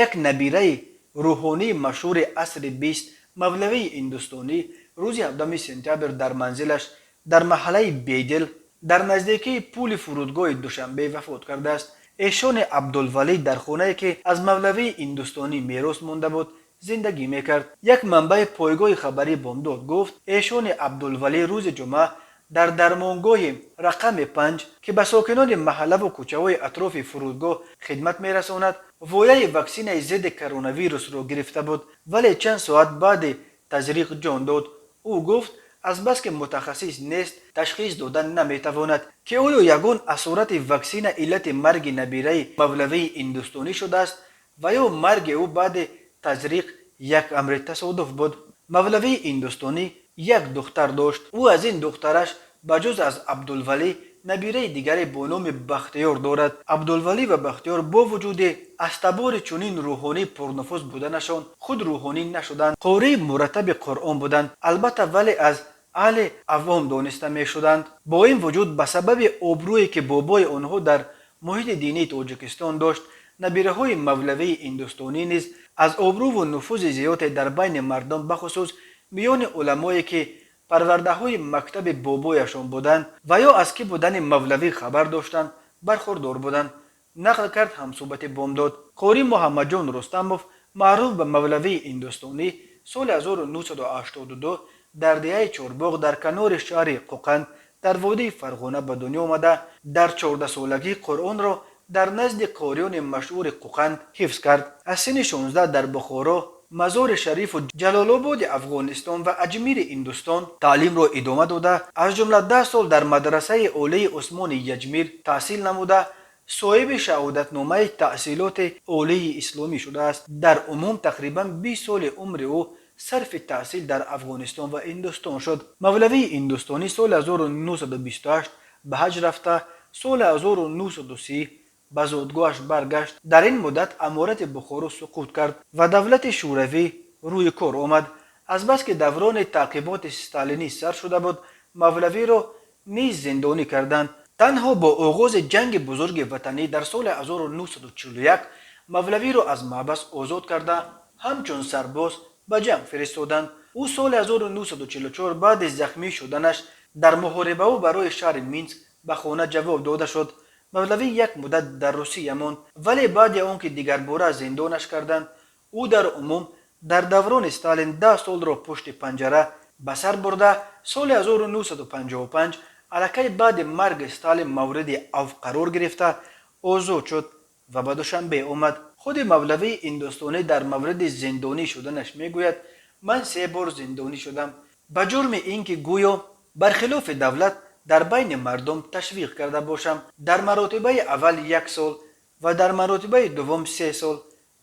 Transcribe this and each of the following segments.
یک نبیره روحانی مشهور عصر 20 مولوی هندوستانی روز 7 سپتامبر در منزلش در محله بیدل در نزدیکی پول فرودگاه دوشنبه وفات کرده است. ایشان عبدالولی در خانه‌ای که از مولوی هندوستانی میراث مانده بود زندگی میکرد. یک منبع پایگاه خبری بامداد گفت ایشان عبدالولی روز جمعه در درمانگاه رقم 5 که به ساکنان محله و کوچه‌های اطراف فرودگاه خدمت میرساند وایه واکسن ضد کرونا ویروس را گرفته بود، ولی چند ساعت بعد تزریق جان داد. او گفت از بس که متخصص نیست تشخیص دادن نمیتواند که آیا یگان اسارت واکسن علت مرگ نبیره مولوی هندوستانی شده است و یا مرگ او بعد تزریق یک امر تصادف بود. مولوی هندوستانی یک دختر داشت. او از این دخترش بجز از عبدالولی نبیره دیگری با نام بختیار دارد. عبدالولی و بختیار با وجود استبار چنین روحانی پرنفوذ بودنشان خود روحانی نشدند. قاری مرتب قرآن بودند، البته ولی از اهل عوام دانسته می شدند. با این وجود به سبب آبرویی که بابای آنها در محیط دینی تاجیکستان داشت نبیره های مولوی هندوستانی نیز از آبرو و نفوذ زیادی در بین مردم بخصوص میان علمایی که پرورده های مکتب بابایشان بودند و یا از کی بودن مولوی خبر داشتند برخوردار بودند. نقل کرد همصحبت بامداد. قاری محمد جان رستموف معروف به مولوی هندوستانی سال 1982 در دهه چهارباغ در کنار شهر قوقند در وادی فرغانه به دنیا آمده. در 14 سالگی قرآن را در نزد قاریان مشهور قوقند حفظ کرد. از سن 16 در بخارا، مزار شریف و جلال آباد افغانستان و اجمیر هندوستان تعلیم را ادامه داده. از جمله 10 سال در مدرسه عالی عثمان یجمیر تحصیل نموده صاحب شهادتنامه تحصیلات عالی اسلامی شده است. در عموم تقریبا 20 سال عمر او صرف تحصیل در افغانستان و هندوستان شد. مولوی هندوستانی سال 1928 به حج رفته، سال 1930 به زادگاهش برگشت. در این مدت امارت بخارا سقوط کرد و دولت شوروی روی کار آمد. از بس که دوران تعقیبات استالینی سر شده بود مولوی را نیز زندانی کردند. تنها با آغاز جنگ بزرگ وطنی در سال 1941 مولوی را از محبس آزاد کرده همچون سرباز به جنگ فرستادند. او سال 1944 بعد زخمی شدنش در محاربه او برای شهر مینسک به خانه جواب داده شد. مولوی یک مدت در روسیه ماند، ولی بعد آنکه دیگر باره زندانش کردند او در عموم در دوران استالین 10 سال را پشت پنجره به سر برده. سال 1955 الکی بعد مرگ استالین مورد عفو قرار گرفته آزاد شد و به دوشنبه آمد. خود مولوی هندوستانی در مورد زندانی شدنش میگوید من 3 بار زندانی شدم به جرم اینکه گویا برخلاف دولت در بین مردم تشویق کرده باشم. در مراتبه اول 1 سال و در مراتبه دوم 3 سال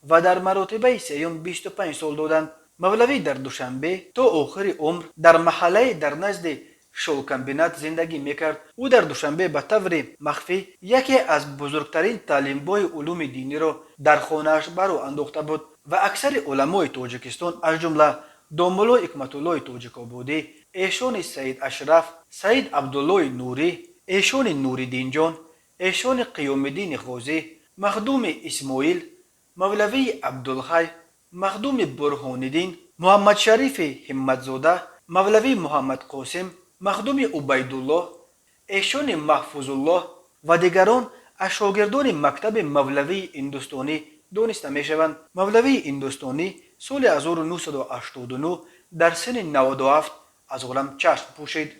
و در مراتبه سوم 25 سال دادند. مولوی در دوشنبه تا آخر عمر در محله در نزد شولکمبینات زندگی میکرد. او در دوشنبه به طور مخفی یکی از بزرگترین تعلیمگاه علوم دینی را در خانه‌اش برو انداخته بود و اکثر علمای تاجیکستان از جمله دامولا حکمت الله تاجیک‌آبادی، ایشان سید اشرف، سید عبدالله نوری، ایشان نوریدین جان، ایشان قیام الدین غازی، مخدوم اسماعیل، مولوی عبدالحی، مخدوم برهان الدین، محمد شریف همتزاده، مولوی محمد قاسم، مخدوم عبیدالله، ایشان محفوظ الله و دیگران از شاگردان مکتب مولوی هندوستانی دانسته می شوند. مولوی هندوستانی سال 1989 در سن 97 از عالم چشم پوشید.